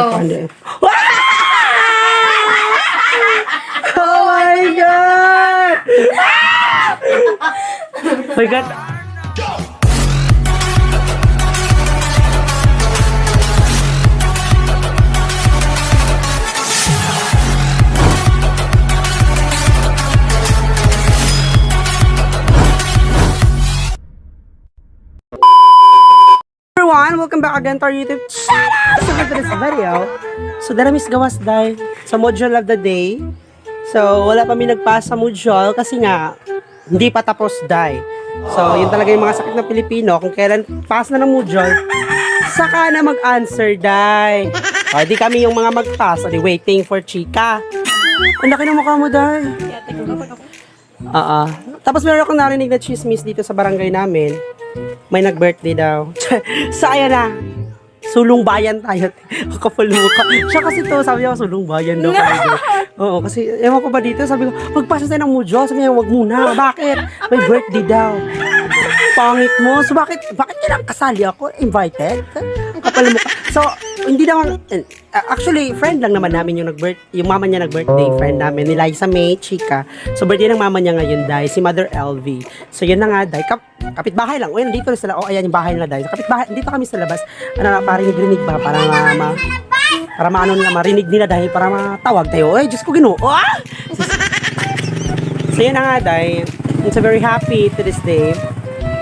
to. Oh my God! Oh my God! Everyone, welcome back again to our YouTube channel! So for today's video, so dara mis gawas dahil sa module of the day. So wala pa mi nagpasa sa module kasi nga hindi pa tapos dahil. So yun talaga yung mga sakit ng Pilipino, kung kailan pass na ng module, saka na mag-answer dahil. O di kami yung mga mag-pass, di waiting for chika. Ang laki ng mukha mo dahil. Tapos meron akong narinig na chismis dito sa barangay namin. May nag-birthday daw. So, ayan na. Sulong bayan tayo. Kapal mukha. Siya kasi to, sabi niya, sulong bayan daw. Oo, kasi, ewan ko ba dito, sabi ko, magpasa tayo ng module. Sabi niya, wag muna. Bakit? May birthday daw. Pangit mo. So, bakit nilang kasali ako? Invited? Kapal mukha. So, hindi naman, actually, friend lang naman namin yung mama niya nag-birthday, friend namin, ni Liza May, chika. So, birthday ng mama niya ngayon, dahil si Mother LV. So, yun na nga, dahil kapitbahay lang. O, yan, dito na sila. O, ayan yung bahay nila, dahil. Kapitbahay, dito kami sa labas. Parinig-rinig ba? Para marinig nila dahil para matawag tayo. Ay, Diyos ko, Ginoo. Ah! So, yun na nga, dahil. I'm so very happy to this day.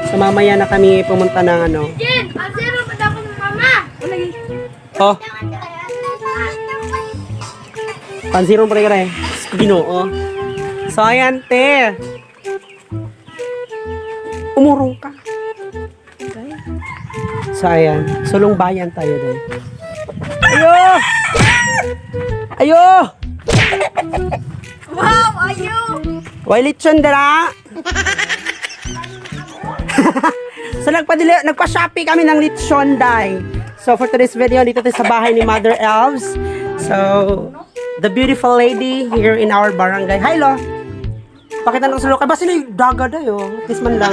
So, mamaya na kami pumunta ng ano. Jen, ansero pa daw ng mama. Oh. Pansirong pa rin Ginoo. So, ayan, te. Umurong ka. So, ayan. Sulong bayan tayo din. Ayo! Ayo! Wow, ayo. Wailitsyon dara. So, nagpa-shopee kami ng litsyon, day. So, for today's video, dito tayo sa bahay ni Mother Elves. So, the beautiful lady here in our barangay. Hi, lo! Pakita na sa lokal. Basta na yung daga dayo. Tis man lang.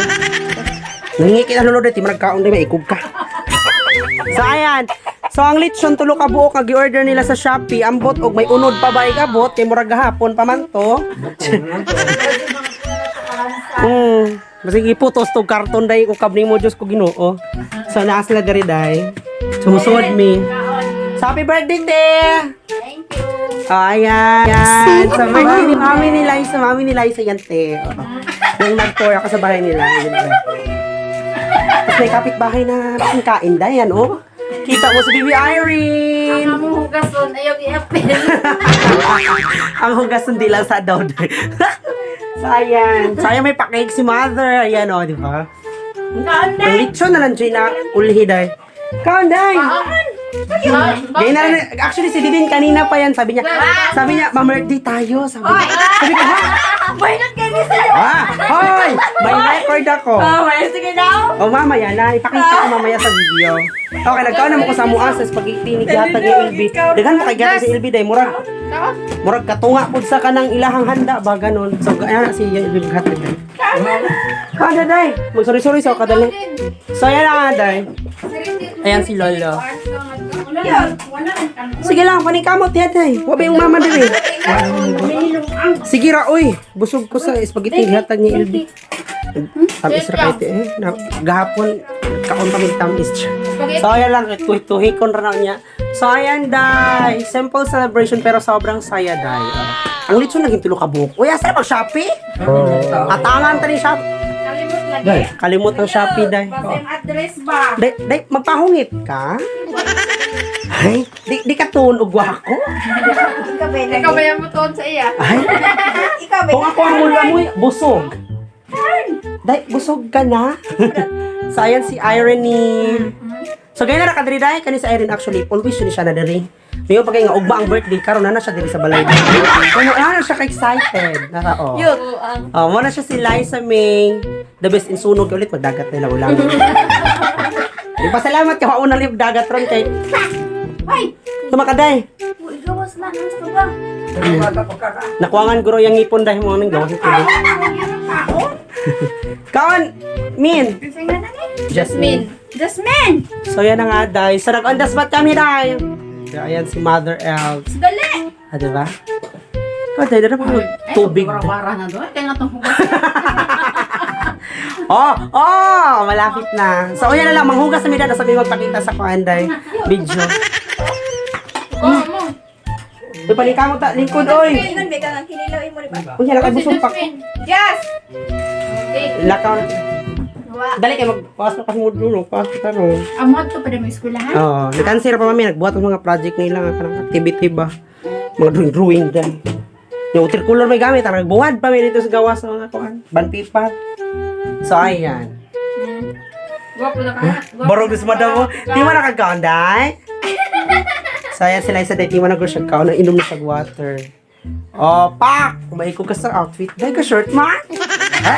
Nangingi kita lolo dito. Maragkaon din, maikog ka. So, ayan. So, ang litsyon, tulo ka buok, nag-order nila sa Shopee. Ambot, og may unod pa ba ikabot. Kaya murag gahapon pa man to. Masige putos to karton day ukab nimo Diyos ko Ginoo. So naa sila diri day. Sumusunod mi. So, happy birthday te. Thank you. Ayan. So birthday ni mami ni Liza yan te. Nung nag-tour ako sa bahay nila. Tapos may kapitbahay na kain day yan oh. Kita mo si Bibi Irene. Ang hugason, ayaw i-apel. Ang hugas hindi lang sa daw day. So, ayan. So, ayan may pakik si Mother. Ayan, o, di ba? Ang litsyon na lang dyan na ulhi, day. Kaon, day. Ganyan na lang. Actually, si Didin kanina pa yan. Sabi niya, ma-birthday tayo. Sabi ko, ha? Bainat kayo ni sa'yo. Hoy! May record ako. Sige daw. O, mamaya na. Ipakita ko mamaya sa video. Okay, nagkaon naman ko sa mua sa spaghetti ni Gatag yung Ilbi. Dagan mo kay Gatag si Ilbi, day. Murag katunga po sa kanang ilahang handa ba ganon. So ayan si Ilbi Gatag. Kada day. Sorry sa kadali. So ayan na day. Ayan si Lolo. Sige lang, panikamot yan day. Wa ba yung mama dili? Sige ra oy. Busog ko sa spaghetti Gatag ni Ilbi. Tamis ra kay gahapon kaon pa tamis. So ayan lang, tuhikon ra na niya. So ayan day, simple celebration pero sobrang saya day. Ang litsyon naging tulo ka buhok. Uy, asa mag-Shopee? Atangan ta ni Shopee. Kalimot lagi. Kalimot ang Shopee day. Basta yung address ba? Day, magpahungit ka? Ay, di ka tuon og wako? Ikaw ba yung mutuon sa iya? Ay, kung ako ang mula mo, busog. Day, busog ka na? So ayan si Irene. So ganyan na nakadiri dahil kani sa Irene actually always yun siya na diri. Ngayon pag nga ugma ang birthday karon na siya diri sa balay. Ano na siya ka-excited. Naka mo na siya si Liza May. The best in sunog ulit magdagat nila ulang. Di pa salamat ka una lib dagat ron kay. Ay! Tumakaday. Uy, gawas na. Nasa ka ba? Nakuangan guro yung ngipon dahil mo nang gawas ito. Kaon, Min. Jasmine. So yan na nga dahil. So nag-on the spot kami dahil. So, ayan si Mother Elves. Dali! Ah, diba? Kada, na pa tubig. Wara na doon. Kaya nga itong hugas. Malapit na. So, yan na lang, manghugas na mida na sabi magpakita sa kuanday video. Uy, panika mo ta, lingkod, oy. Ingon, beka nga kinilaw mo rin ba? Uy, yan, nakabusog pa. Yes! Lakaw na. Dali kayo, magpasok kasi mo dulo, pasok ka ro. Amot to pa na may eskwelahan. Oo, nag-answer pa mami, nagbuhat ng mga project nila, kanang activity ba. Mga drawing dyan. Yung watercolor may gamit, nagbuhat pa may dito sa gawa sa mga kuan. Banpipa. So, ayan. Gwapo na ka. Barog gusto mo daw mo. Di mo nakagaanday? So, ayan sila isa dahil di mo nag-siya ka. Inom na siya water. Oh, pak! Maikog ka sa outfit. Dahil ka shirt, ma? Ha?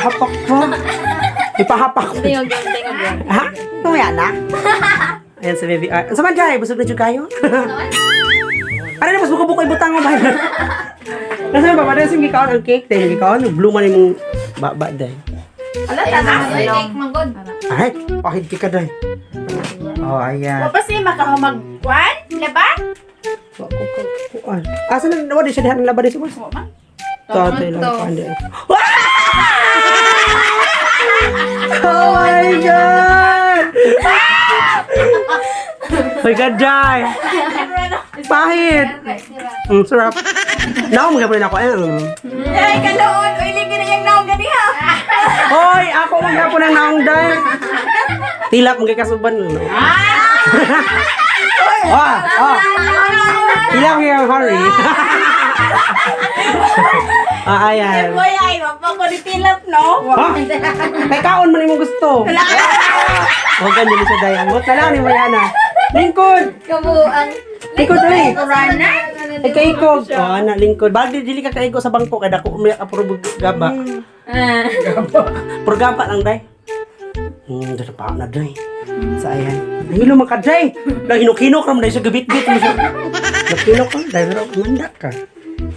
Pahapak mo. Ipahapak mo. Tingog yan. Ha? Tumaya na? Ayan sa baby. Sa man dyan, busog na dyan kayo? Ano na, mas buko-buko ibutang mo ba? Nasa ba, madali yung gikaon ang cake. Dahil gikaon, blue man yung baba dahil. Ala, tanang ay cake manggod. Ay, pahid ka dahil. Oh, ayan. Wapas niya makahamagwan? Laban? Kuan. Asa na nawa di siya dihan laban di siya. Oo, man. Tatay lang pandi. Oh my god! My god, Jai! Pahit! Sarap. Naong magapin ako. Ay, kaloon! Uy, ligi na yung naong gani ha! Hoy! Ako magapon ng naong, Jai! Tilap magkakasuban. Tilap yung hurry. Ayan. Boy, ay, wapang ko nitilap, no? Ha? Kay kaon man imong gusto. Huwag ka nila sa dayan. Huwag ka lang ni Mayana. Lingkod! Kabuang. Lingkod rin. Kurana? Ay kaikog. Oh, ana lingkod. Bagdi dili ka kaikog sa bangko kay dako umiyak ka puro gaba. Puro gaba lang day. Dito pa na day. Sa ayan. Nahilo man ka day. Lang hinok-hinok ram day sa gabit-bit mo siya. Hinok ka day pero manda ka.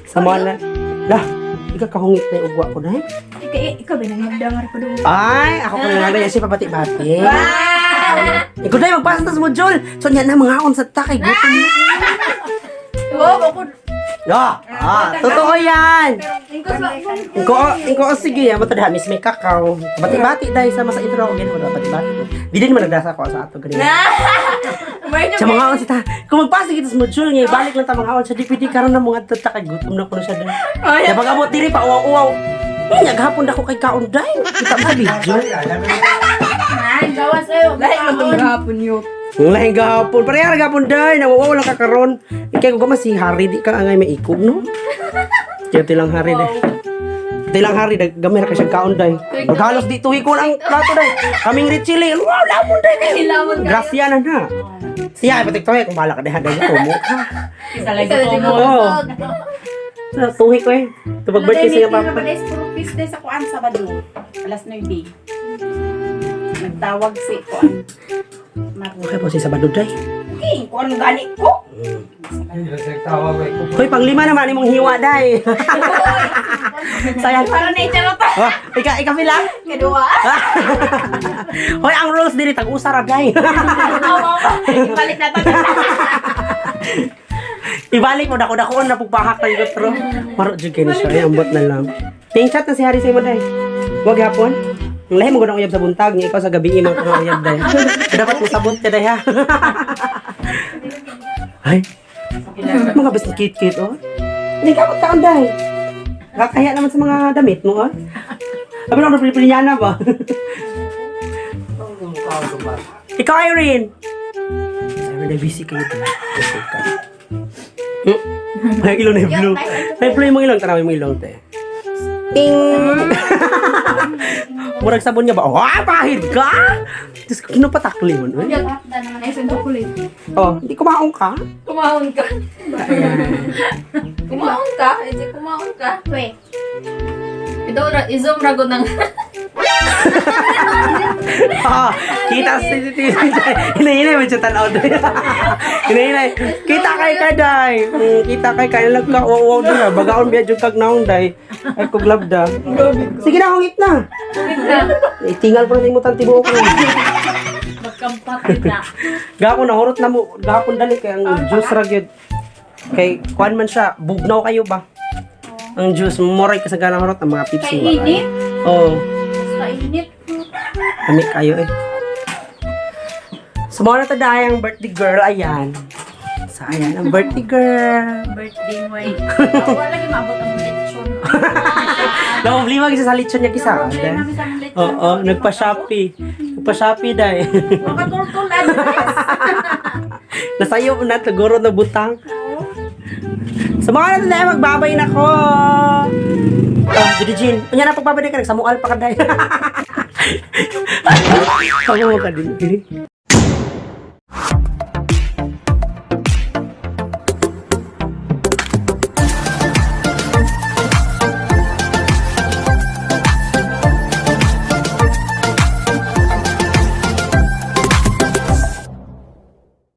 Sa mga na. Lah, ikaw kahungit na ugwa ko day. Ikaw ba nangagdangar pa doon? Ay, ako ko na lang si papati-bati. Wow! Ikaw day magpasa sa module. So niya na mga on sa takay gutom na. Oo, ako. Totoo yan. Ingkos Inko sige, mo tadha mis may kakao. Bati-bati dai sa masa intro ko gino bati-bati. Di din man nagdasa ko sa ato gani. Sa mga on sita, kung magpasa kita sa module nga balik lang ta mga on sa DPD karon na mga tatakay gutom na ko na siya din. Ya pag abot diri pa uwaw-uwaw. Nya gahapon dako kay kaon dai. Kita mo sa video. Ay, gawas sa'yo. Dahil mo itong gahapon yun. Lahing gahapon. Parehara gahapon dai. Nawawaw lang ka karon. Ikay ko si Hari di ka angay may ikog no. Kaya tilang Hari dai. Tilang Hari gamay ka siyang kaon dai. Maghalos di tuhi ko ang plato dai. Kaming richili. Wow, lamon dai. Gracia na na. Siya ay patik kung bala ka dai dai ko mo. Isa lang ito mo. Oo. Tuhi ko eh. Tupag birthday siya papa. Puro peace day sa kuan Sabado. Alas 9. Nagtawag si kuan. Okay po si Sabado dai. Okay, kuan gani ko. Hoy, panglima naman imong hiwa dai. Sayang. Para na ito pa. Oh, ikaw bilang? Kedua. Hoy, ang rules diri tag-usa ra dai. Balik na tayo. Ibalik mo dako-dakoon na pugpahak na yung tro. Maro jud kini siya, ay ambot na lang. Ting chat na si Hari sa imo dai. Wag hapon. Ang lahi mo gud ang uyab sa buntag, nga ikaw sa gabi imong kang uyab dai. Dapat mo sabot ka dai ha. Ay. Mga basta kit-kit oh. Hindi ka taon dai. Kakaya naman sa mga damit mo oh. Abi lang pili-pili niya na ba? Ikaw Irene. Sabi na busy kayo dai. May ilong na blue. May blue yung ilong. Tarawin mo ilong, te. Ting! Murag sabon niya ba? Oh, pahid ka! Diyos ko, kinupatakli mo. Oh, hindi kumaong ka? Kumahon ka. Kumahon ka? Hindi kumahon ka. Wait. Ito, izom rago ng... Kita si Hinay mo siya tanaw doon. Hinay. Kita kay kaday. Kita kay kay nagka wow doon na. Bagaon biya jud kag naong day. Ay kog labda. Sige na hungit na. Itingal pa rin mo tan tibuok ko. Kampatid na. Gapon nahurot na mo, gapon dali kay ang juice ra gyud. Kay kuan man siya, bugnaw kayo ba? Ang juice moray kasagana horot ang mga Pepsi Kay init. Oh, Basta init. kami kayo eh. So, mga natadaya ang birthday girl, ayan. So, ayan, ang birthday girl. Birthday mo eh. Wala lagi maabot ang lechon. Problema kasi sa lechon niya kisa. Problema sa lechon. Oo, nagpa-Shopee. Nagpa-Shopee dahil. Makatultulan. Nasayo na, taguro na butang. Sa mga natadaya, magbabay na ko. Oh, Judy Jean. Unya na pagbabay ka, nagsamual pa ka dahil. Ako mo ka din.